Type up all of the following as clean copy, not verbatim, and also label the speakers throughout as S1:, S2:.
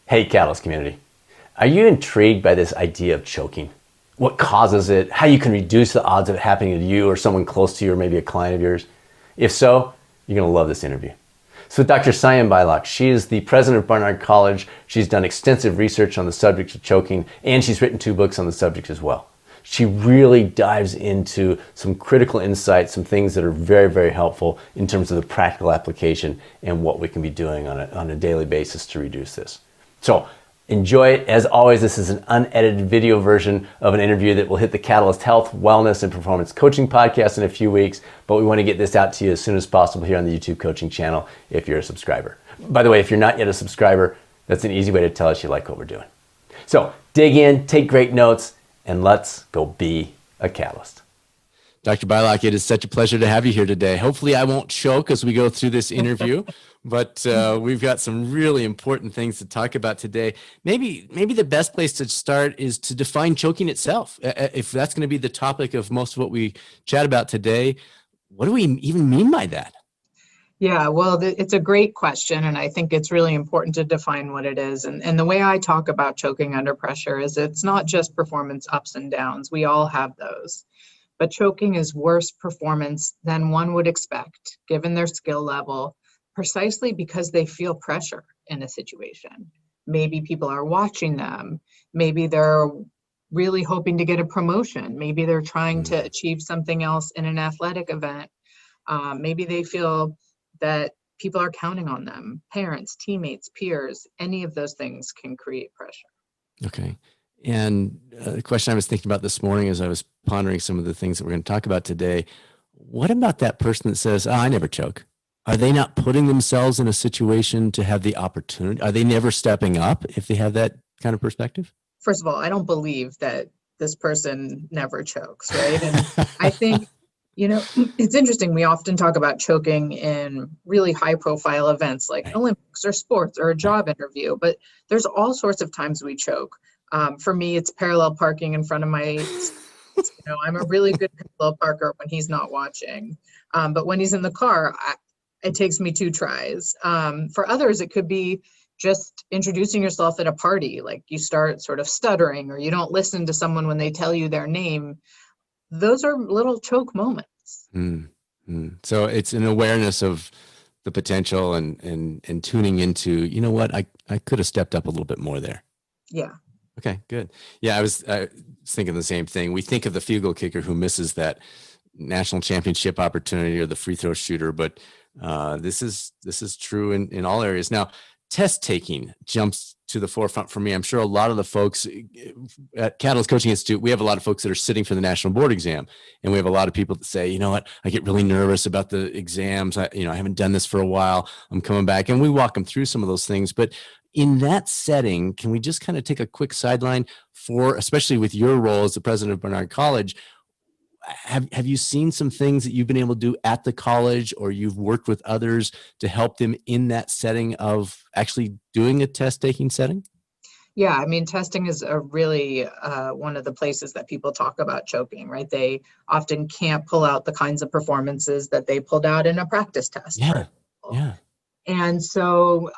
S1: Hey, Catalyst community. Are you intrigued by this idea of choking? What causes it? How you can reduce the odds of it happening to you or someone close to you or maybe a client of yours? If so, you're going to love this interview. So with Dr. Sian Beilock, she is the president of Barnard College. She's done extensive research on the subject of choking, and she's written 2 books on the subject as well. She really dives into some critical insights, some things that are very, very helpful in terms of the practical application and what we can be doing on a daily basis to reduce this. So enjoy it. As always, this is an unedited video version of an interview that will hit the Catalyst Health, Wellness, and Performance Coaching podcast in a few weeks, but we want to get this out to you as soon as possible here on the YouTube coaching channel if you're a subscriber. By the way, if you're not yet a subscriber, that's an easy way to tell us you like what we're doing. So dig in, take great notes, and let's go be a catalyst.
S2: Dr. Beilock, it is such a pleasure to have you here today. Hopefully I won't choke as we go through this interview, but we've got some really important things to talk about today. Maybe the best place to start is to define choking itself. If that's going to be the topic of most of what we chat about today, what do we even mean by that?
S3: Yeah, well, it's a great question, and I think it's really important to define what it is. And the way I talk about choking under pressure is it's not just performance ups and downs. We all have those. But choking is worse performance than one would expect, given their skill level, precisely because they feel pressure in a situation. Maybe people are watching them. Maybe they're really hoping to get a promotion. Maybe they're trying to achieve something else in an athletic event. Maybe they feel that people are counting on them. Parents, teammates, peers, any of those things can create pressure.
S2: Okay. And the question I was thinking about this morning as I was pondering some of the things that we're going to talk about today, what about that person that says, I never choke? Are they not putting themselves in a situation to have the opportunity? Are they never stepping up if they have that kind of perspective?
S3: First of all, I don't believe that this person never chokes, right? And I think, it's interesting. We often talk about choking in really high profile events like Olympics or sports or a job interview, but there's all sorts of times we choke. For me, it's parallel parking in front of my, I'm a really good parallel parker when he's not watching. But when he's in the car, it takes me 2 tries. For others, it could be just introducing yourself at a party, like you start sort of stuttering or you don't listen to someone when they tell you their name. Those are little choke moments.
S2: So it's an awareness of the potential and tuning into, you know what, I could have stepped up a little bit more there.
S3: Yeah.
S2: Okay, good. Yeah, I was thinking the same thing. We think of the field goal kicker who misses that national championship opportunity or the free throw shooter, but this is true in all areas. Now, test taking jumps to the forefront for me. I'm sure a lot of the folks at Catalyst Coaching Institute, we have a lot of folks that are sitting for the national board exam, and we have a lot of people that say, you know what, I get really nervous about the exams. I haven't done this for a while. I'm coming back, and we walk them through some of those things. But in that setting, can we just kind of take a quick sideline for, especially with your role as the president of Barnard College, have you seen some things that you've been able to do at the college, or you've worked with others to help them in that setting of actually doing a test-taking setting?
S3: Yeah, I mean, testing is a really one of the places that people talk about choking, right? They often can't pull out the kinds of performances that they pulled out in a practice test.
S2: Yeah.
S3: And so,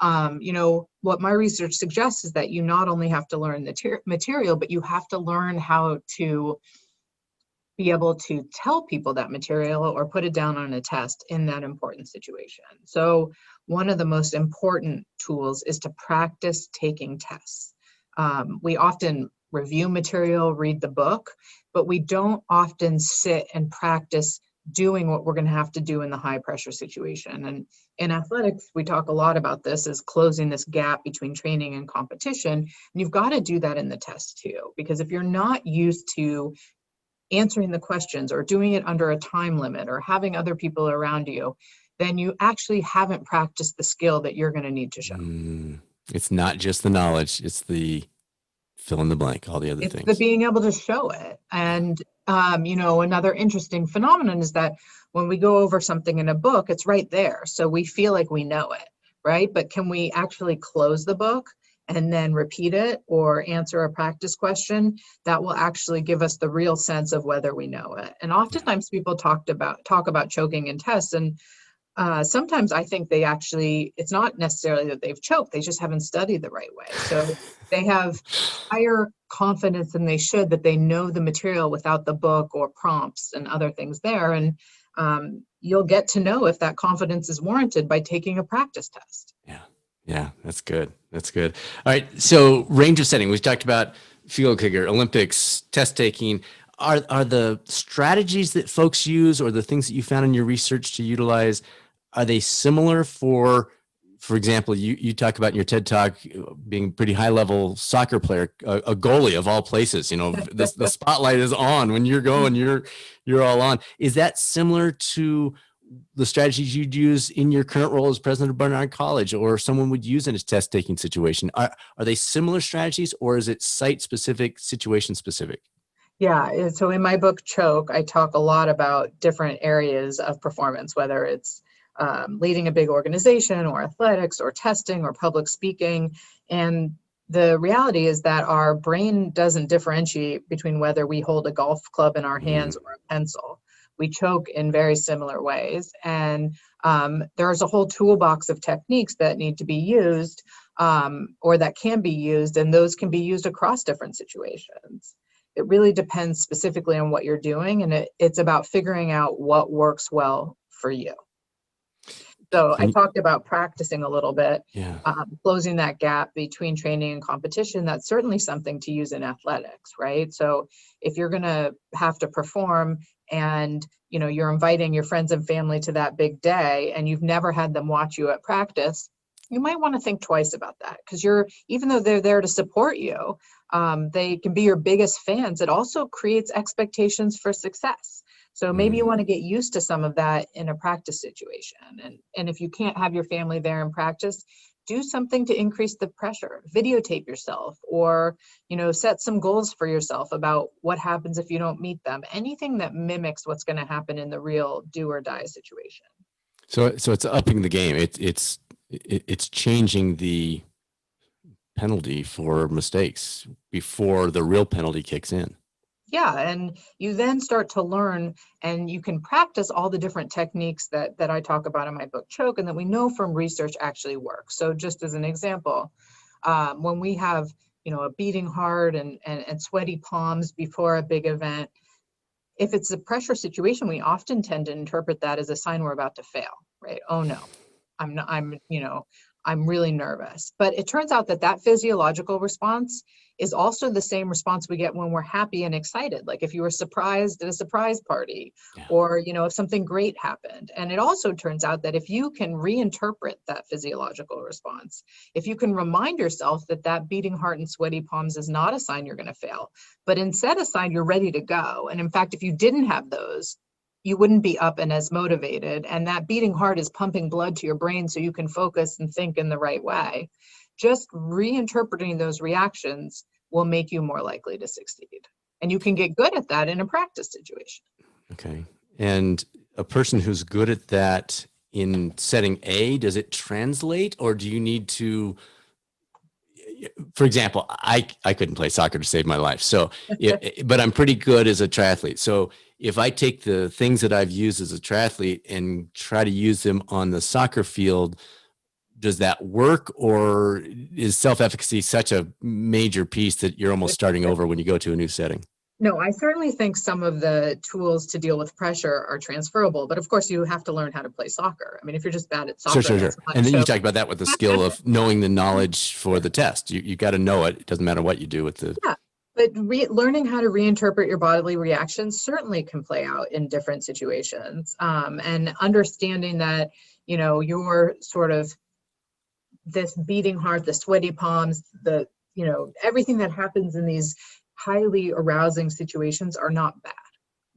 S3: what my research suggests is that you not only have to learn the material, but you have to learn how to be able to tell people that material or put it down on a test in that important situation. So one of the most important tools is to practice taking tests. We often review material, read the book, but we don't often sit and practice doing what we're going to have to do in the high pressure situation. And in athletics, we talk a lot about this as closing this gap between training and competition. And you've got to do that in the test too, because if you're not used to answering the questions or doing it under a time limit or having other people around you, then you actually haven't practiced the skill that you're going to need to show.
S2: It's not just the knowledge, it's the fill in the blank, all the other things.
S3: It's the being able to show it. And, another interesting phenomenon is that when we go over something in a book, it's right there. So we feel like we know it, right? But can we actually close the book and then repeat it or answer a practice question? That will actually give us the real sense of whether we know it. And oftentimes people talk about choking in tests, and sometimes I think they actually, it's not necessarily that they've choked, they just haven't studied the right way. So they have higher confidence than they should that they know the material without the book or prompts and other things there. And you'll get to know if that confidence is warranted by taking a practice test.
S2: Yeah. Yeah. That's good. That's good. All right. So range of setting, we've talked about field kicker, Olympics, test taking. Are the strategies that folks use or the things that you found in your research to utilize, are they similar for example, you talk about in your TED Talk being a pretty high level soccer player, a goalie of all places, the spotlight is on when you're going, you're all on. Is that similar to the strategies you'd use in your current role as president of Barnard College, or someone would use in a test taking situation? Are they similar strategies, or is it site specific, situation specific?
S3: Yeah, so in my book, Choke, I talk a lot about different areas of performance, whether it's leading a big organization or athletics or testing or public speaking. And the reality is that our brain doesn't differentiate between whether we hold a golf club in our hands or a pencil. We choke in very similar ways. And there's a whole toolbox of techniques that need to be used or that can be used, and those can be used across different situations. It really depends specifically on what you're doing, and it's about figuring out what works well for you. So I talked about practicing a little bit, closing that gap between training and competition. That's certainly something to use in athletics, right? So if you're going to have to perform and you're inviting your friends and family to that big day and you've never had them watch you at practice, you might want to think twice about that, because even though they're there to support you, they can be your biggest fans. It also creates expectations for success. So maybe you want to get used to some of that in a practice situation. And if you can't have your family there in practice, do something to increase the pressure. Videotape yourself, or set some goals for yourself about what happens if you don't meet them. Anything that mimics what's going to happen in the real do or die situation.
S2: So it's upping the game. It's changing the penalty for mistakes before the real penalty kicks in.
S3: Yeah, and you then start to learn, and you can practice all the different techniques that I talk about in my book, Choke, and that we know from research actually work. So just as an example, when we have a beating heart and sweaty palms before a big event, if it's a pressure situation, we often tend to interpret that as a sign we're about to fail, right? Oh no, I'm really nervous. But it turns out that physiological response is also the same response we get when we're happy and excited. Like if you were surprised at a surprise party, or, if something great happened. And it also turns out that if you can reinterpret that physiological response, if you can remind yourself that beating heart and sweaty palms is not a sign you're going to fail, but instead a sign you're ready to go. And in fact, if you didn't have those, you wouldn't be up and as motivated. And that beating heart is pumping blood to your brain so you can focus and think in the right way. Just reinterpreting those reactions will make you more likely to succeed. And you can get good at that in a practice situation.
S2: Okay. And a person who's good at that in setting A, does it translate, or do you need to, for example, I couldn't play soccer to save my life. So, but I'm pretty good as a triathlete. So if I take the things that I've used as a triathlete and try to use them on the soccer field, does that work, or is self-efficacy such a major piece that you're almost starting over when you go to a new setting?
S3: No, I certainly think some of the tools to deal with pressure are transferable, but of course you have to learn how to play soccer. I mean, if you're just bad at soccer.
S2: Sure. And then you talk about that with the skill of knowing the knowledge for the test. You got to know it. It doesn't matter what you do with the.
S3: Yeah, but learning how to reinterpret your bodily reactions certainly can play out in different situations. And understanding that, you're sort of this beating heart, the sweaty palms, everything that happens in these highly arousing situations are not bad.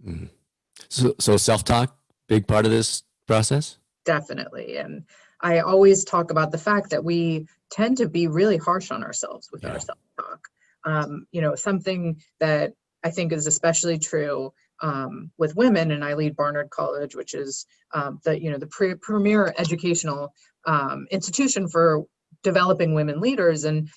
S2: Mm-hmm. So self-talk, big part of this process?
S3: Definitely. And I always talk about the fact that we tend to be really harsh on ourselves with our self-talk. Something that I think is especially true with women, and I lead Barnard College, which is the premier educational institution for developing women leaders. And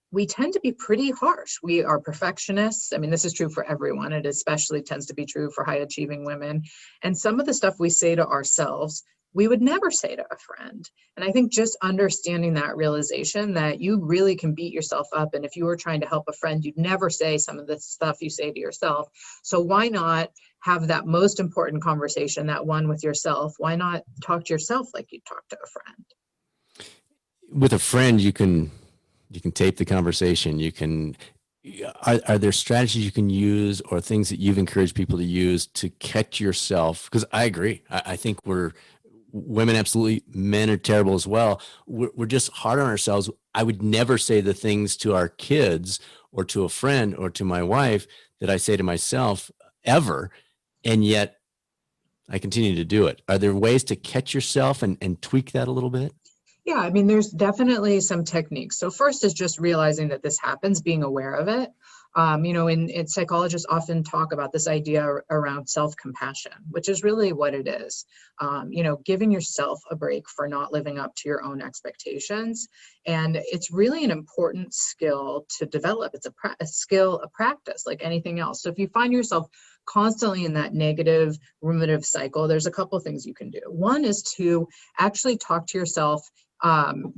S3: we tend to be pretty harsh. We are perfectionists. I mean, this is true for everyone. It especially tends to be true for high achieving women. And some of the stuff we say to ourselves we would never say to a friend. And I think just understanding that realization that you really can beat yourself up. And if you were trying to help a friend, you'd never say some of the stuff you say to yourself. So why not have that most important conversation, that one with yourself? Why not talk to yourself like you talk to a friend?
S2: With a friend, you can tape the conversation. You can, are there strategies you can use or things that you've encouraged people to use to catch yourself? Because I agree. I think women absolutely, men are terrible as well. We're just hard on ourselves. I would never say the things to our kids or to a friend or to my wife that I say to myself ever. And yet I continue to do it. Are there ways to catch yourself and tweak that a little bit?
S3: Yeah, I mean, there's definitely some techniques. So first is just realizing that this happens, being aware of it. In psychologists often talk about this idea around self-compassion, which is really what it is. Giving yourself a break for not living up to your own expectations. And it's really an important skill to develop. It's a skill, a practice, like anything else. So if you find yourself constantly in that negative ruminative cycle, there's a couple of things you can do. One is to actually talk to yourself,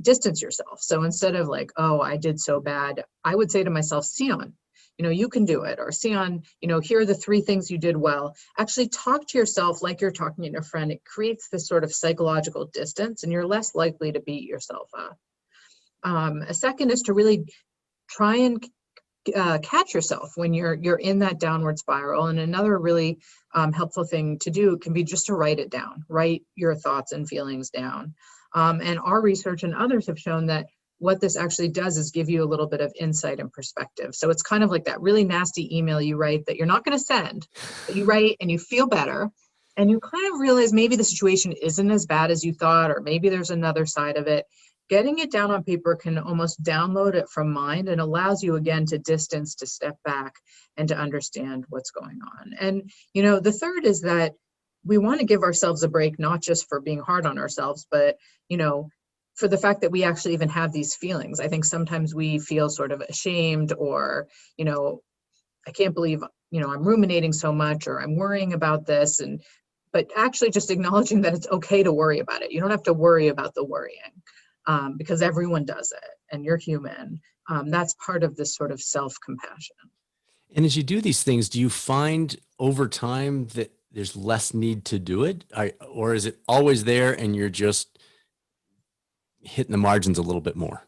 S3: distance yourself. So instead of like, oh, I did so bad, I would say to myself, Sian, you can do it. Or Sian, here are the 3 things you did well. Actually talk to yourself like you're talking to a friend. It creates this sort of psychological distance and you're less likely to beat yourself up. A second is to really try and catch yourself when you're in that downward spiral. And another really helpful thing to do can be just to write it down, write your thoughts and feelings down. And our research and others have shown that what this actually does is give you a little bit of insight and perspective. So it's kind of like that really nasty email you write that you're not going to send, but you write and you feel better. And you kind of realize maybe the situation isn't as bad as you thought, or maybe there's another side of it. Getting it down on paper can almost download it from mind and allows you again to distance, to step back and to understand what's going on. And, the third is that we want to give ourselves a break, not just for being hard on ourselves, but, for the fact that we actually even have these feelings. I think sometimes we feel sort of ashamed or, I can't believe, I'm ruminating so much or I'm worrying about this. But actually just acknowledging that it's okay to worry about it. You don't have to worry about the worrying because everyone does it and you're human. That's part of this sort of self-compassion.
S2: And as you do these things, do you find over time that there's less need to do it? Or is it always there and you're just hitting the margins a little bit more?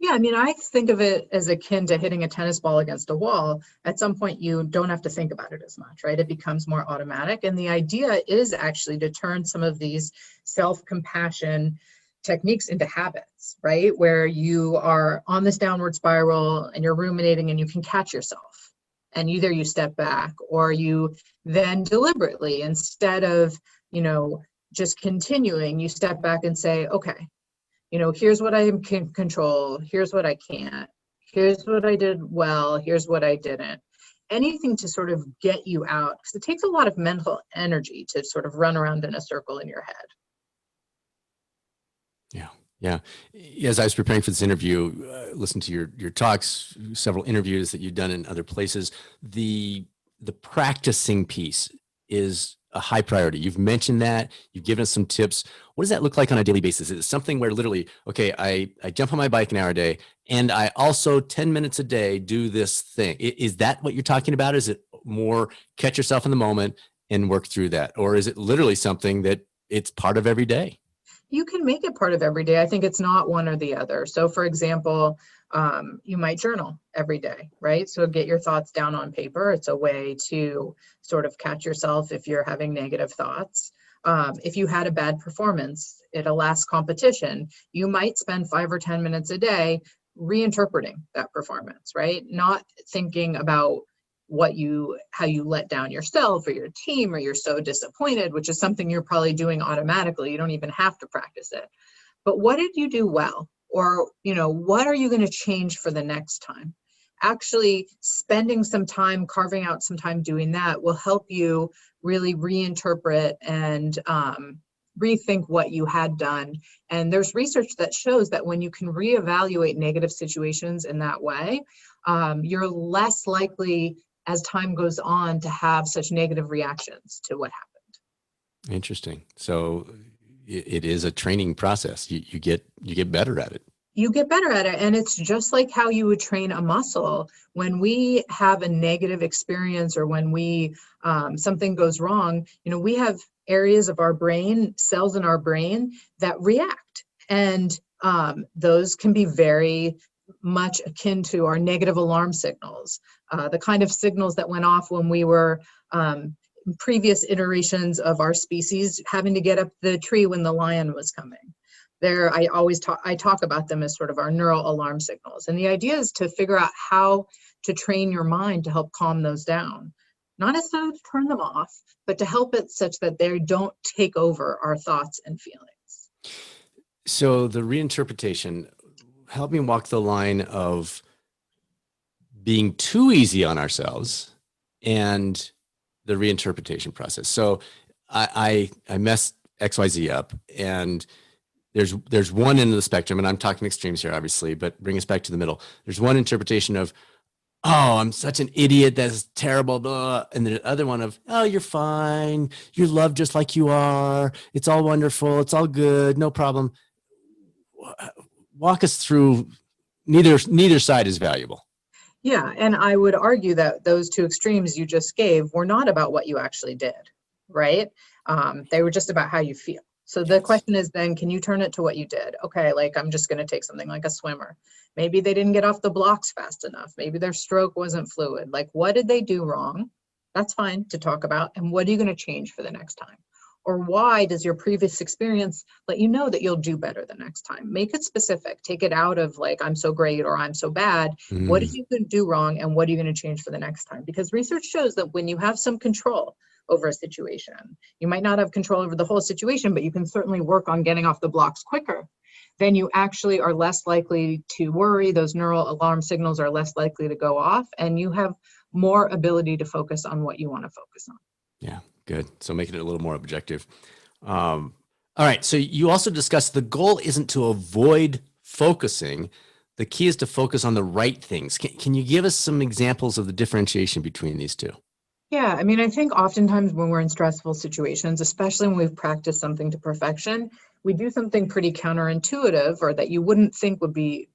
S3: Yeah, I mean, I think of it as akin to hitting a tennis ball against a wall. At some point, you don't have to think about it as much, right? It becomes more automatic. And the idea is actually to turn some of these self-compassion techniques into habits, right? Where you are on this downward spiral and you're ruminating and you can catch yourself. And either you step back or you then deliberately, instead of, just continuing, you step back and say, okay, here's what I can control. Here's what I can't. Here's what I did well. Here's what I didn't. Anything to sort of get you out, because it takes a lot of mental energy to sort of run around in a circle in your head.
S2: Yeah. As I was preparing for this interview, listened to your talks, several interviews that you've done in other places, the practicing piece is a high priority. You've mentioned that. You've given us some tips. What does that look like on a daily basis? Is it something where literally, okay, I jump on my bike an hour a day and I also 10 minutes a day do this thing? Is that what you're talking about? Is it more catch yourself in the moment and work through that? Or is it literally something that it's part of every day?
S3: You can make it part of every day. I think it's not one or the other. So for example, you might journal every day, right? So get your thoughts down on paper. It's a way to sort of catch yourself if you're having negative thoughts. If you had a bad performance at a last competition, you might spend 5 or 10 minutes a day reinterpreting that performance, right? Not thinking about how you let down yourself or your team, or you're so disappointed, which is something you're probably doing automatically. You don't even have to practice it. But what did you do well? Or, what are you going to change for the next time? Actually spending some time, carving out some time doing that will help you really reinterpret and rethink what you had done. And there's research that shows that when you can reevaluate negative situations in that way, you're less likely as time goes on to have such negative reactions to what happened.
S2: Interesting. So it is a training process. You get better at it.
S3: You get better at it. And it's just like how you would train a muscle. When we have a negative experience or when we something goes wrong, we have areas of our brain, cells in our brain that react. And those can be very much akin to our negative alarm signals, the kind of signals that went off when we were previous iterations of our species having to get up the tree when the lion was coming. I talk about them as sort of our neural alarm signals. And the idea is to figure out how to train your mind to help calm those down. Not necessarily to turn them off, but to help it such that they don't take over our thoughts and feelings.
S2: So the reinterpretation, help me walk the line of being too easy on ourselves and the reinterpretation process. So I messed XYZ up, and there's one end of the spectrum, and I'm talking extremes here, obviously, but bring us back to the middle. There's one interpretation of, oh, I'm such an idiot, that's terrible, blah. And the other one of, oh, you're fine, you're loved just like you are, it's all wonderful, it's all good, no problem. Walk us through, neither side is valuable.
S3: Yeah, and I would argue that those two extremes you just gave were not about what you actually did, right? They were just about how you feel. So the question is then, can you turn it to what you did? Okay, like I'm just going to take something like a swimmer. Maybe they didn't get off the blocks fast enough. Maybe their stroke wasn't fluid. Like, what did they do wrong? That's fine to talk about. And what are you going to change for the next time? Or why does your previous experience let you know that you'll do better the next time? Make it specific. Take it out of like, I'm so great or I'm so bad. What did you do wrong and what are you going to change for the next time? Because research shows that when you have some control over a situation, you might not have control over the whole situation, but you can certainly work on getting off the blocks quicker. Then you actually are less likely to worry. Those neural alarm signals are less likely to go off, and you have more ability to focus on what you want to focus on.
S2: Yeah, good. So making it a little more objective. All right. So you also discussed the goal isn't to avoid focusing. The key is to focus on the right things. Can you give us some examples of the differentiation between these two?
S3: Yeah, I mean, I think oftentimes when we're in stressful situations, especially when we've practiced something to perfection, we do something pretty counterintuitive or that you wouldn't think would be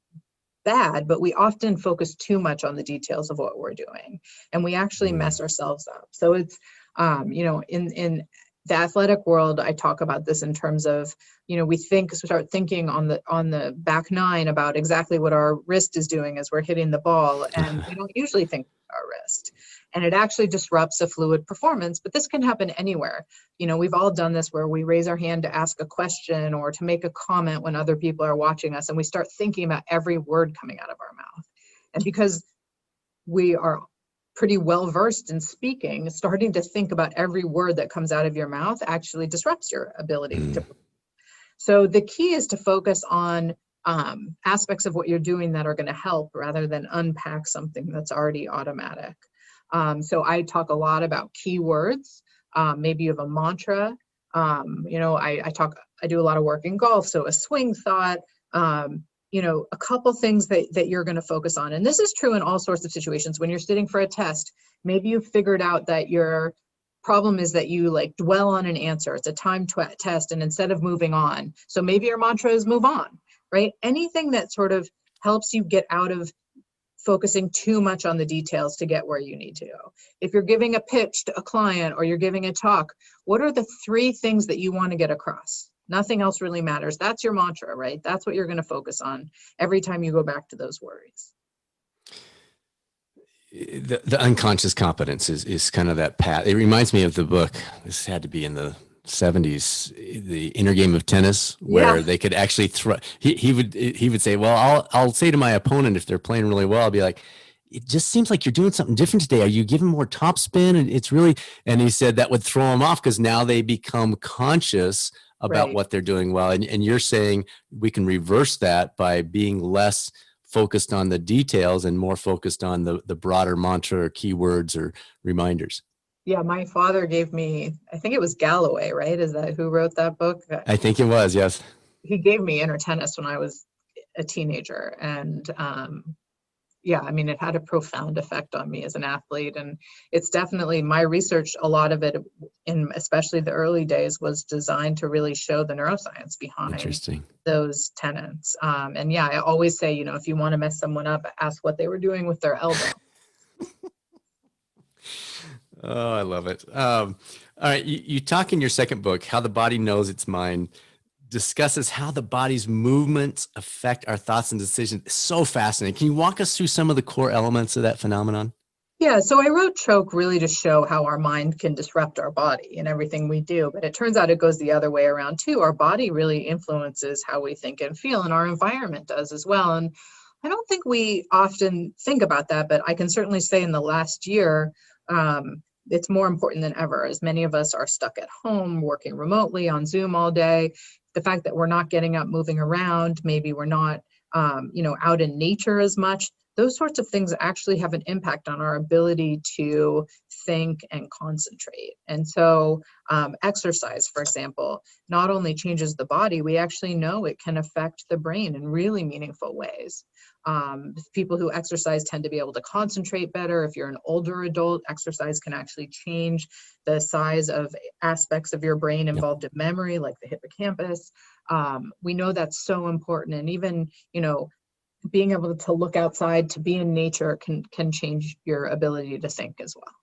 S3: bad, but we often focus too much on the details of what we're doing, and we actually mess ourselves up. So it's, in the athletic world, I talk about this in terms of, we start thinking on the back nine about exactly what our wrist is doing as we're hitting the ball, and we don't usually think our wrist. And it actually disrupts a fluid performance, but this can happen anywhere. We've all done this where we raise our hand to ask a question or to make a comment when other people are watching us, and we start thinking about every word coming out of our mouth. And because we are pretty well versed in speaking, starting to think about every word that comes out of your mouth actually disrupts your ability to. So the key is to focus on aspects of what you're doing that are going to help rather than unpack something that's already automatic. So I talk a lot about keywords. Maybe you have a mantra. I do a lot of work in golf. So a swing thought, a couple things that you're going to focus on. And this is true in all sorts of situations. When you're sitting for a test, maybe you've figured out that your problem is that you like dwell on an answer. It's a time test. And instead of moving on, so maybe your mantra is move on, right? Anything that sort of helps you get out of focusing too much on the details to get where you need to go. If you're giving a pitch to a client or you're giving a talk, what are the 3 things that you want to get across? Nothing else really matters. That's your mantra, right? That's what you're going to focus on every time you go back to those worries.
S2: The unconscious competence is kind of that path. It reminds me of the book. This had to be in the 70s, the Inner Game of Tennis, where they could actually throw. He would say, well, I'll say to my opponent if they're playing really well, I'll be like, it just seems like you're doing something different today. Are you giving more topspin? And it's really, and he said that would throw them off because now they become conscious about what they're doing well. And you're saying we can reverse that by being less focused on the details and more focused on the broader mantra or keywords or reminders.
S3: Yeah, my father gave me, I think it was Galloway, right? Is that who wrote that book?
S2: I think it was, yes.
S3: He gave me inner tennis when I was a teenager. And yeah, I mean, it had a profound effect on me as an athlete. And it's definitely my research, a lot of it, in especially the early days, was designed to really show the neuroscience behind
S2: Interesting.
S3: those tenets. And yeah, I always say, if you want to mess someone up, ask what they were doing with their elbow.
S2: Oh, I love it. All right. You talk in your second book, How the Body Knows Its Mind, discusses how the body's movements affect our thoughts and decisions. It's so fascinating. Can you walk us through some of the core elements of that phenomenon?
S3: Yeah, so I wrote Choke really to show how our mind can disrupt our body in everything we do, but it turns out it goes the other way around too. Our body really influences how we think and feel, and our environment does as well. And I don't think we often think about that, but I can certainly say in the last year, it's more important than ever, as many of us are stuck at home, working remotely on Zoom all day. The fact that we're not getting up, moving around, maybe we're not, out in nature as much. Those sorts of things actually have an impact on our ability to think and concentrate. And so exercise, for example, not only changes the body, we actually know it can affect the brain in really meaningful ways. People who exercise tend to be able to concentrate better. If you're an older adult, exercise can actually change the size of aspects of your brain involved in memory, like the hippocampus. We know that's so important. And even, being able to look outside, to be in nature can change your ability to think as well.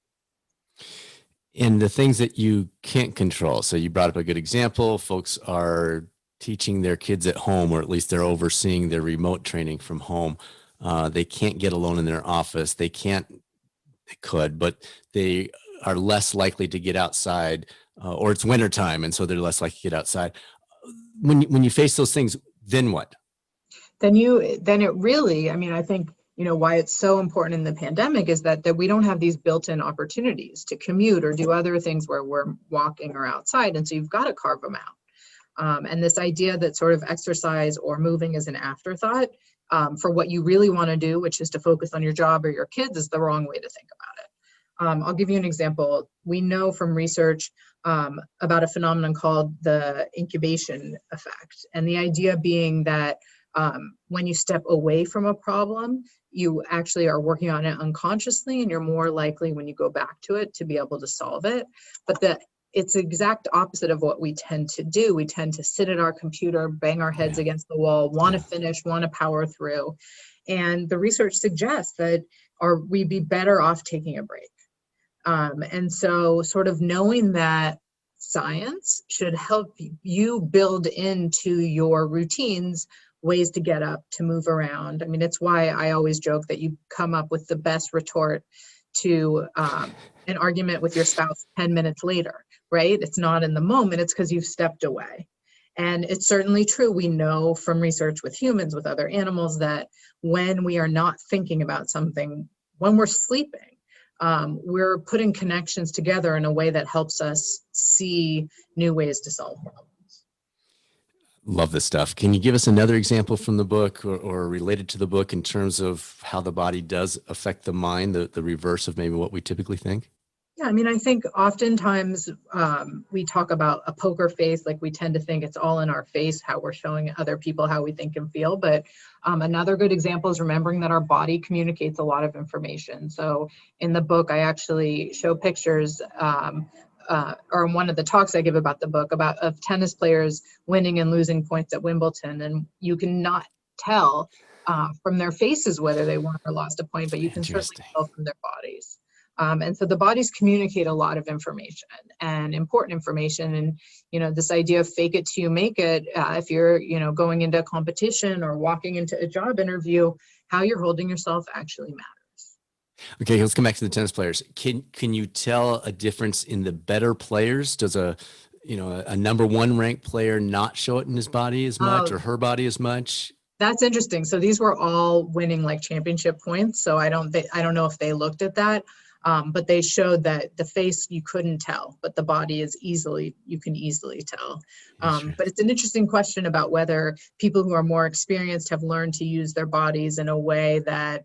S2: And the things that you can't control. So you brought up a good example. Folks are teaching their kids at home, or at least they're overseeing their remote training from home. They can't get alone in their office. They could, but they are less likely to get outside, or it's wintertime, and so they're less likely to get outside. When you face those things, then what?
S3: Then it really, I think, why it's so important in the pandemic is that we don't have these built-in opportunities to commute or do other things where we're walking or outside. And so you've got to carve them out. And this idea that sort of exercise or moving is an afterthought for what you really want to do, which is to focus on your job or your kids, is the wrong way to think about it. I'll give you an example. We know from research about a phenomenon called the incubation effect. And the idea being that when you step away from a problem, you actually are working on it unconsciously, and you're more likely when you go back to it to be able to solve it. But it's the exact opposite of what we tend to do. We tend to sit at our computer, bang our heads against the wall, want to finish, want to power through. And the research suggests that we'd be better off taking a break. And so sort of knowing that science should help you build into your routines ways to get up, to move around. It's why I always joke that you come up with the best retort to an argument with your spouse 10 minutes later, right? It's not in the moment, it's because you've stepped away. And it's certainly true. We know from research with humans, with other animals, that when we are not thinking about something, when we're sleeping, we're putting connections together in a way that helps us see new ways to solve problems.
S2: Love this stuff. Can you give us another example from the book or related to the book in terms of how the body does affect the mind, the reverse of maybe what we typically think?
S3: Yeah, I think oftentimes we talk about a poker face, like we tend to think it's all in our face, how we're showing other people how we think and feel. But another good example is remembering that our body communicates a lot of information. So in the book, I actually show pictures or in one of the talks I give about the book of tennis players winning and losing points at Wimbledon. And you cannot tell from their faces whether they won or lost a point, but you can certainly tell from their bodies. And so the bodies communicate a lot of information and important information. And, this idea of fake it till you make it, if you're, going into a competition or walking into a job interview, how you're holding yourself actually matters.
S2: Okay, let's come back to the tennis players. Can you tell a difference in the better players? Does a number one ranked player not show it in his body as much or her body as much?
S3: That's interesting. So these were all winning like championship points. So I don't know if they looked at that, but they showed that the face you couldn't tell, but the body you can easily tell. But it's an interesting question about whether people who are more experienced have learned to use their bodies in a way that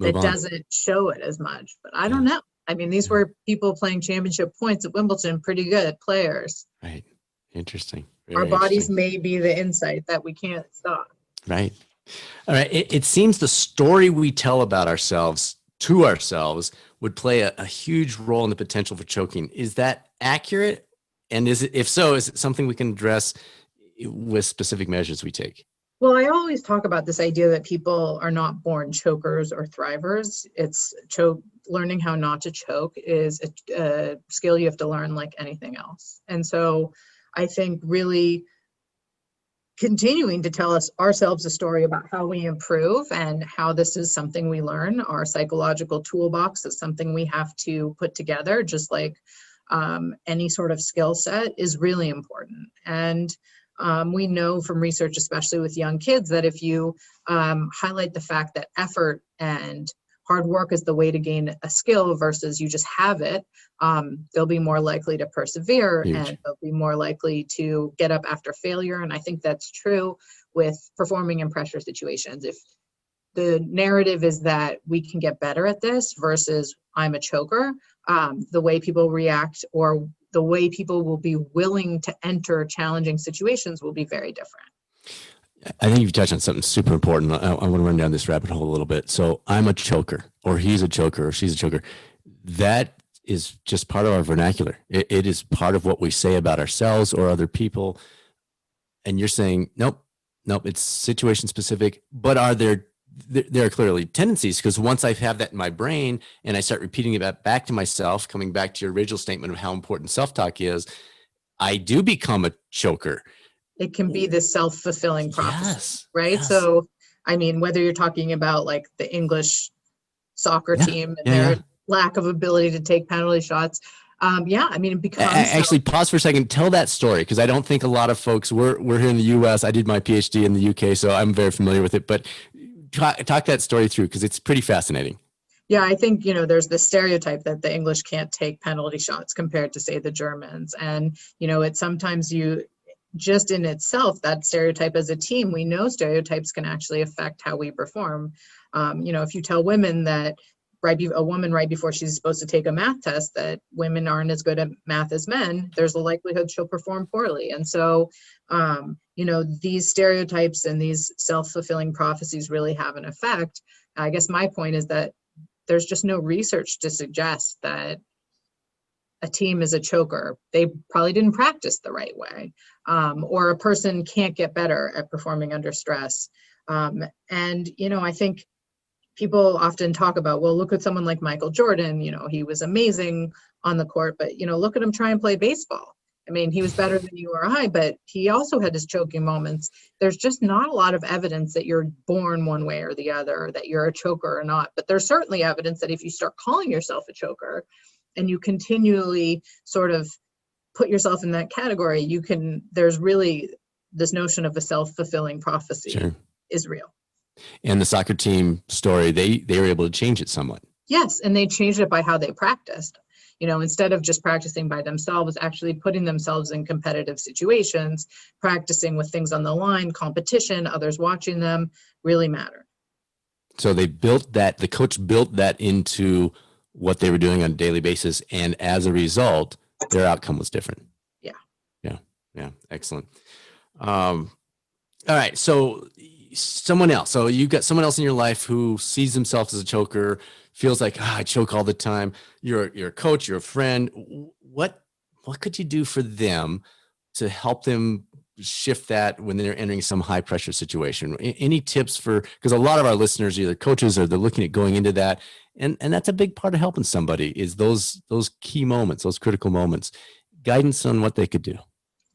S3: that doesn't show it as much, but I don't know. These were people playing championship points at Wimbledon, pretty good players.
S2: Right. Interesting.
S3: Our bodies may be the insight that we can't stop.
S2: Right. All right. It seems the story we tell about ourselves to ourselves would play a huge role in the potential for choking. Is that accurate? And if so, is it something we can address with specific measures we take?
S3: Well, I always talk about this idea that people are not born chokers or thrivers. Learning how not to choke is a skill you have to learn like anything else. And so I think really continuing to tell ourselves a story about how we improve and how this is something we learn. Our psychological toolbox is something we have to put together, just like any sort of skill set is really important. And we know from research, especially with young kids, that if you highlight the fact that effort and hard work is the way to gain a skill versus you just have it, they'll be more likely to persevere. Huge. And they'll be more likely to get up after failure. And I think that's true with performing in pressure situations. If the narrative is that we can get better at this versus I'm a choker, the way people react or the way people will be willing to enter challenging situations will be very different.
S2: I think you've touched on something super important. I want to run down this rabbit hole a little bit. So I'm a choker, or he's a choker, or she's a choker. That is just part of our vernacular. It is part of what we say about ourselves or other people. And you're saying, nope, it's situation specific. But are there are clearly tendencies, because once I have that in my brain and I start repeating it back to myself, coming back to your original statement of how important self-talk is, I do become a choker.
S3: It can be this self-fulfilling prophecy,
S2: yes,
S3: right?
S2: Yes.
S3: So, I mean, whether you're talking about like the English soccer team and their lack of ability to take penalty shots. I mean, it becomes
S2: actually pause for a second. Tell that story, because I don't think a lot of folks. We're here in the U.S. I did my PhD in the UK, so I'm very familiar with it. But talk that story through, because it's pretty fascinating.
S3: Yeah, I think, there's this stereotype that the English can't take penalty shots compared to, say, the Germans. And, it's sometimes just in itself, that stereotype as a team, we know stereotypes can actually affect how we perform. If you tell women that a woman right before she's supposed to take a math test that women aren't as good at math as men, there's a likelihood she'll perform poorly. And so, these stereotypes and these self-fulfilling prophecies really have an effect. I guess my point is that there's just no research to suggest that a team is a choker. They probably didn't practice the right way, or a person can't get better at performing under stress. And, I think people often talk about, well, look at someone like Michael Jordan, he was amazing on the court, but, look at him try and play baseball. I mean, he was better than you or I, but he also had his choking moments. There's just not a lot of evidence that you're born one way or the other, that you're a choker or not. But there's certainly evidence that if you start calling yourself a choker and you continually sort of put yourself in that category, there's really this notion of a self-fulfilling prophecy is real.
S2: And the soccer team story, they were able to change it somewhat.
S3: Yes, and they changed it by how they practiced. Instead of just practicing by themselves, actually putting themselves in competitive situations, practicing with things on the line, competition, others watching them really mattered.
S2: So they built that, the coach built that into what they were doing on a daily basis. And as a result, their outcome was different. Yeah. Excellent. All right. So someone else. So you've got someone else in your life who sees themselves as a choker, feels like, I choke all the time. You're a coach, you're a friend. What could you do for them to help them shift that when they're entering some high pressure situation? Any tips because a lot of our listeners are either coaches or they're looking at going into that. And that's a big part of helping somebody is those key moments, those critical moments, guidance on what they could do.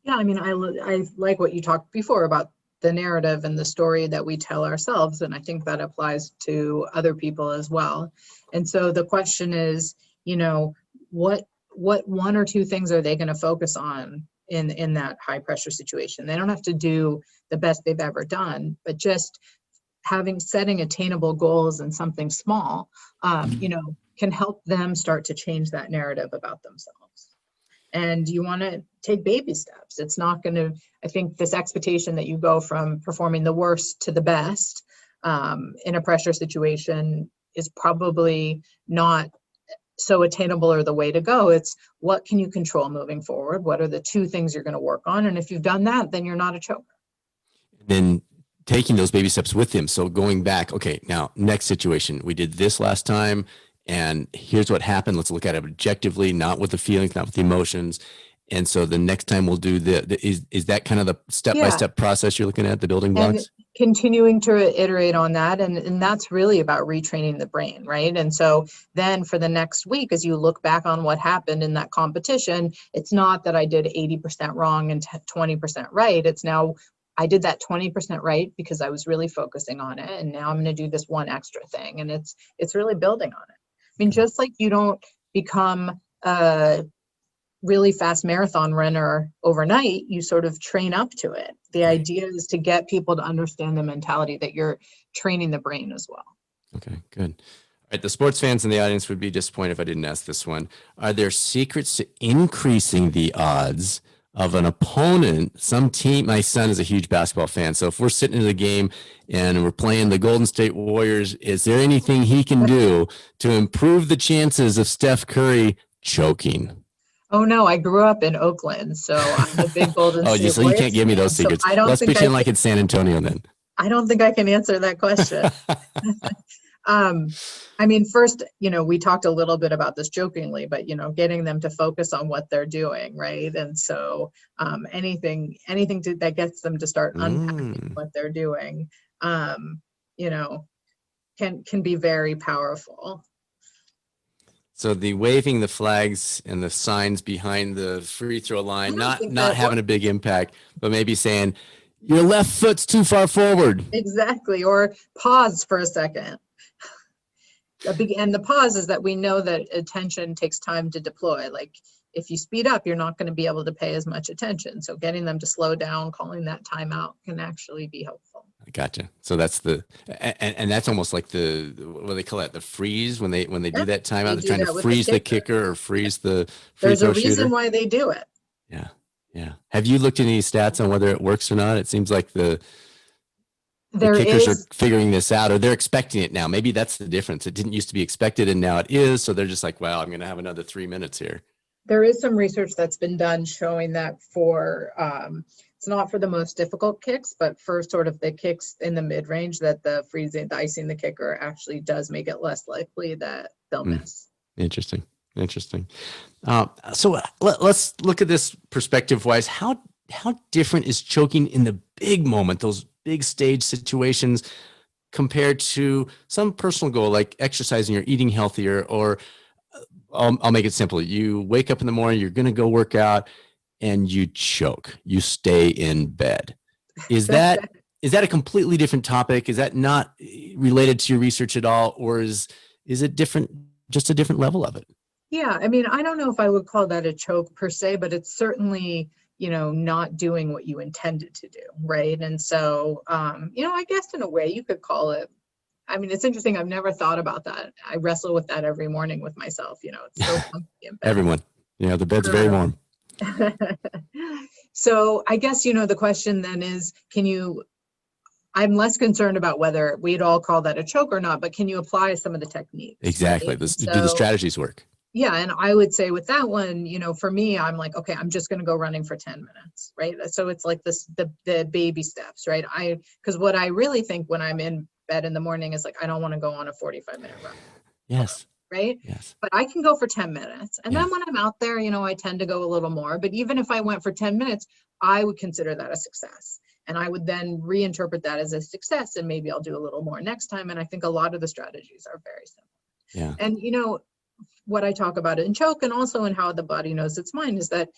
S3: Yeah. I mean, I like what you talked before about the narrative and the story that we tell ourselves. And I think that applies to other people as well. And so the question is, what one or two things are they going to focus on in that high pressure situation? They don't have to do the best they've ever done, but just setting attainable goals and something small, can help them start to change that narrative about themselves. And you want to take baby steps. It's not going to, I think this expectation that you go from performing the worst to the best in a pressure situation is probably not so attainable or the way to go. It's what can you control moving forward? What are the two things you're going to work on? And if you've done that, then you're not a choker.
S2: Then taking those baby steps with him. So going back, okay, now next situation, we did this last time and here's what happened. Let's look at it objectively, not with the feelings, not with the emotions. And so the next time we'll do is that kind of the step-by-step process you're looking at, the building blocks?
S3: And continuing to iterate on that. And that's really about retraining the brain, right? And so then for the next week, as you look back on what happened in that competition, it's not that I did 80% wrong and 20% right. It's now I did that 20% right because I was really focusing on it. And now I'm going to do this one extra thing. And it's really building on it. I mean, just like you don't become a really fast marathon runner overnight, you sort of train up to it. The idea is to get people to understand the mentality that you're training the brain as well.
S2: Okay, good. All right, the sports fans in the audience would be disappointed if I didn't ask this one. Are there secrets to increasing the odds of an opponent, some team? My son is a huge basketball fan. So if we're sitting in the game and we're playing the Golden State Warriors, is there anything he can do to improve the chances of Steph Curry choking?
S3: Oh no, I grew up in Oakland, so I'm a big Golden State
S2: so you can't give me those secrets.
S3: So
S2: Let's pretend like it's San Antonio then.
S3: I don't think I can answer that question. I mean, first, we talked a little bit about this jokingly, but, getting them to focus on what they're doing, right? And so anything that gets them to start unpacking what they're doing, can be very powerful.
S2: So the waving the flags and the signs behind the free throw line, not having a big impact, but maybe saying your left foot's too far forward.
S3: Exactly. Or pause for a second. And the pause is that we know that attention takes time to deploy. Like if you speed up, you're not going to be able to pay as much attention. So getting them to slow down, calling that timeout can actually be helpful.
S2: Gotcha. So that's and that's almost like what do they call it? The freeze when they do that timeout, they're trying to freeze the kicker or freeze the free throw shooter.
S3: There's a reason why they do it.
S2: Yeah. Yeah. Have you looked at any stats on whether it works or not? It seems like the kickers are figuring this out, or they're expecting it now. Maybe that's the difference. It didn't used to be expected and now it is. So they're just like, wow, I'm going to have another 3 minutes here.
S3: There is some research that's been done showing that for, it's not for the most difficult kicks, but for sort of the kicks in the mid-range, that the icing the kicker actually does make it less likely that they'll miss.
S2: Interesting. So let's look at this perspective-wise. How different is choking in the big moment, those big stage situations, compared to some personal goal like exercising or eating healthier? Or I'll make it simple. You wake up in the morning, you're going to go work out, and you choke. You stay in bed. Is that a completely different topic? Is that not related to your research at all, or is it different? Just a different level of it?
S3: Yeah, I mean, I don't know if I would call that a choke per se, but it's certainly, not doing what you intended to do, right? And so, I guess in a way you could call it. I mean, it's interesting. I've never thought about that. I wrestle with that every morning with myself. It's so comfy in bed. Everyone,
S2: the bed's very warm.
S3: So I guess, the question then is, I'm less concerned about whether we'd all call that a choke or not, but can you apply some of the techniques?
S2: Exactly.
S3: Right?
S2: Do the strategies work?
S3: Yeah. And I would say with that one, for me, I'm like, okay, I'm just going to go running for 10 minutes. Right. So it's like the baby steps, right? Because what I really think when I'm in bed in the morning is like, I don't want to go on a 45-minute run.
S2: Yes.
S3: Right.
S2: Yes.
S3: But I can go for 10 minutes. And then when I'm out there, I tend to go a little more. But even if I went for 10 minutes, I would consider that a success. And I would then reinterpret that as a success. And maybe I'll do a little more next time. And I think a lot of the strategies are very similar.
S2: Yeah.
S3: And, what I talk about in choke and also in how the body knows its mind is that,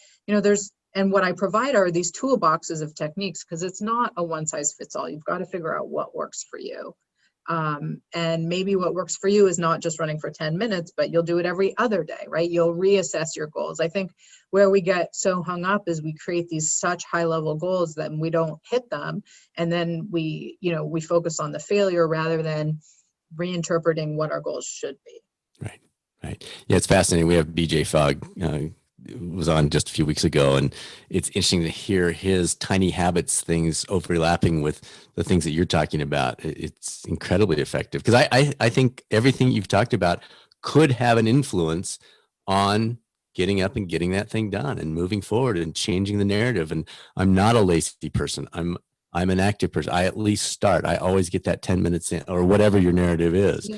S3: and what I provide are these toolboxes of techniques, because it's not a one size fits all. You've got to figure out what works for you. And maybe what works for you is not just running for 10 minutes, but you'll do it every other day, right? You'll reassess your goals. I think where we get so hung up is we create these such high level goals that we don't hit them. And then we focus on the failure rather than reinterpreting what our goals should be.
S2: Right. Yeah, it's fascinating. We have BJ Fogg, was on just a few weeks ago, and it's interesting to hear his tiny habits things overlapping with the things that you're talking about. It's incredibly effective, because I think everything you've talked about could have an influence on getting up and getting that thing done and moving forward and changing the narrative. And I'm not a lazy person. I'm I'm an active person. I at least start. I always get that 10 minutes in, or whatever your narrative is.
S3: Yeah.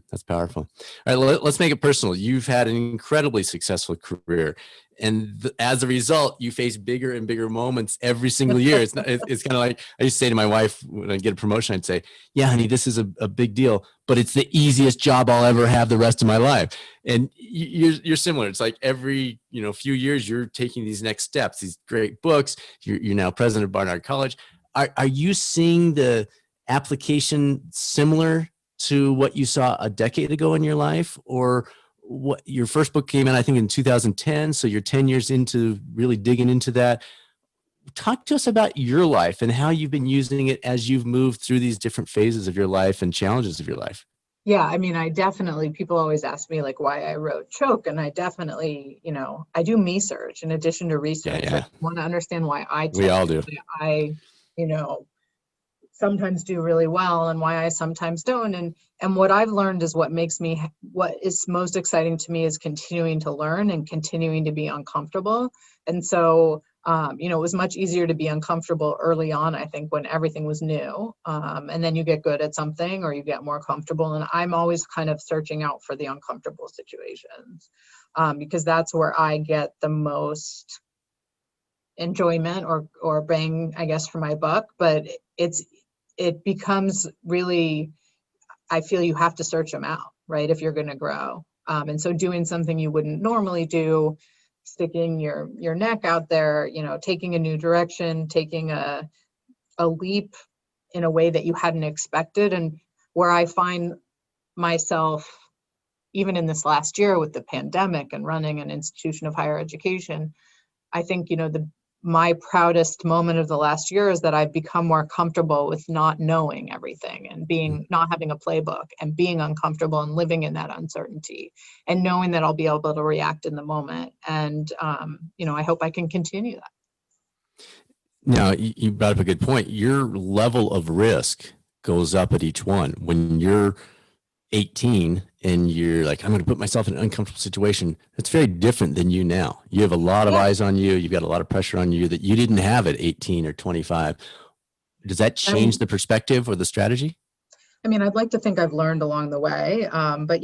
S2: That's powerful. All right, let's make it personal. You've had an incredibly successful career, and as a result, you face bigger and bigger moments every single year. It's not, it's kind of like I used to say to my wife when I get a promotion, I'd say, "Yeah, honey, this is a big deal, but it's the easiest job I'll ever have the rest of my life." And you're similar. It's like every few years you're taking these next steps, these great books. You're now president of Barnard College. Are you seeing the application similar to what you saw a decade ago in your life? Or what, your first book came out, I think, in 2010. So you're 10 years into really digging into that. Talk to us about your life and how you've been using it as you've moved through these different phases of your life and challenges of your life.
S3: Yeah, I mean, people always ask me like why I wrote Choke, and I definitely, I do me search in addition to research.
S2: Yeah.
S3: I want to understand why
S2: We all do.
S3: I, sometimes do really well and why I sometimes don't. And what I've learned is what is most exciting to me is continuing to learn and continuing to be uncomfortable. And so, it was much easier to be uncomfortable early on, I think, when everything was new. And then you get good at something or you get more comfortable. And I'm always kind of searching out for the uncomfortable situations because that's where I get the most enjoyment or bang, I guess, for my buck. But it becomes really, I feel you have to search them out, right, if you're going to grow. And so doing something you wouldn't normally do, sticking your neck out there, taking a new direction, taking a leap in a way that you hadn't expected. And where I find myself, even in this last year with the pandemic and running an institution of higher education, I think, my proudest moment of the last year is that I've become more comfortable with not knowing everything and not having a playbook and being uncomfortable and living in that uncertainty and knowing that I'll be able to react in the moment. And, I hope I can continue that.
S2: Now, you brought up a good point. Your level of risk goes up at each one. When you're 18 and you're like, I'm going to put myself in an uncomfortable situation, that's very different than you now. You have a lot of eyes on you. You've got a lot of pressure on you that you didn't have at 18 or 25. Does that change the perspective or the strategy?
S3: I mean, I'd like to think I've learned along the way, but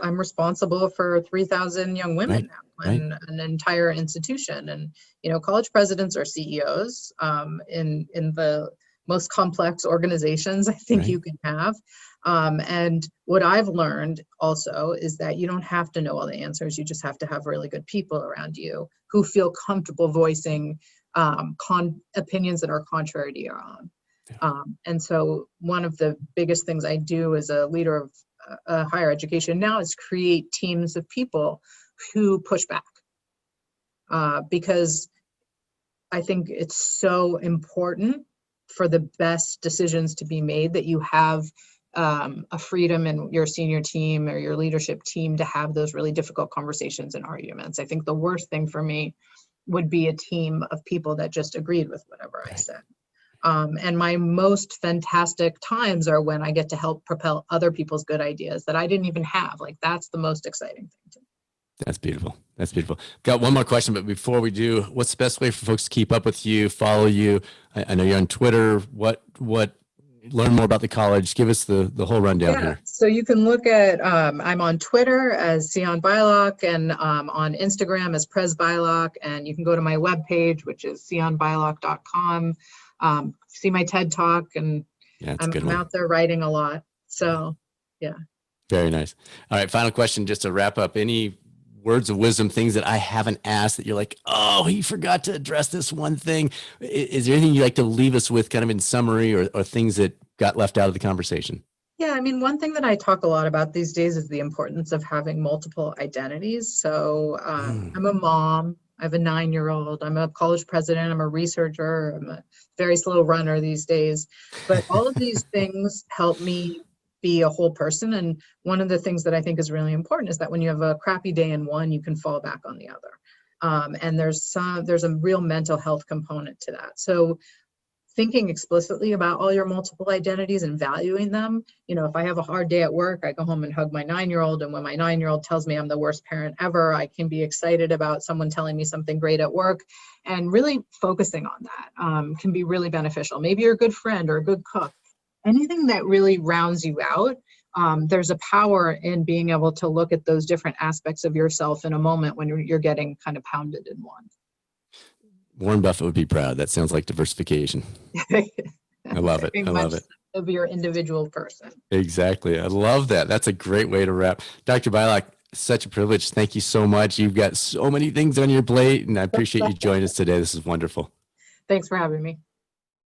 S3: I'm responsible for 3,000 young women now and an entire institution. And college presidents are CEOs in the most complex organizations I think you can have. And what I've learned also is that you don't have to know all the answers. You just have to have really good people around you who feel comfortable voicing opinions that are contrary to your own. And so one of the biggest things I do as a leader of higher education now is create teams of people who push back because I think it's so important for the best decisions to be made that you have a freedom in your senior team or your leadership team to have those really difficult conversations and arguments. I think the worst thing for me would be a team of people that just agreed with whatever I said. And my most fantastic times are when I get to help propel other people's good ideas that I didn't even have. Like, that's the most exciting thing to me.
S2: That's beautiful. That's beautiful. Got one more question, but before we do, what's the best way for folks to keep up with you, follow you? I know you're on Twitter. What learn more about the college? Give us the whole rundown here.
S3: So you can look at, I'm on Twitter as Sian Beilock and on Instagram as Pres Beilock. And you can go to my webpage, which is sianbeilock.com. See my TED Talk, and I'm out there writing a lot. So, yeah.
S2: Very nice. All right. Final question, just to wrap up. Any words of wisdom, things that I haven't asked that you're like, oh, he forgot to address this one thing? Is there anything you'd like to leave us with kind of in summary or things that got left out of the conversation?
S3: Yeah, I mean, one thing that I talk a lot about these days is the importance of having multiple identities. So I'm a mom. I have a 9-year-old. I'm a college president. I'm a researcher. I'm a very slow runner these days. But all of these things help me be a whole person. And one of the things that I think is really important is that when you have a crappy day in one, you can fall back on the other. And there's a real mental health component to that. So thinking explicitly about all your multiple identities and valuing them. You know, if I have a hard day at work, I go home and hug my 9-year-old. And when my 9-year-old tells me I'm the worst parent ever, I can be excited about someone telling me something great at work. And really focusing on that can be really beneficial. Maybe you're a good friend or a good cook. Anything that really rounds you out. There's a power in being able to look at those different aspects of yourself in a moment when you're getting kind of pounded in one.
S2: Warren Buffett would be proud. That sounds like diversification. I love it. I love it.
S3: Of your individual person.
S2: Exactly. I love that. That's a great way to wrap. Dr. Beilock, such a privilege. Thank you so much. You've got so many things on your plate, and I appreciate you joining us today. This is wonderful.
S3: Thanks for having me.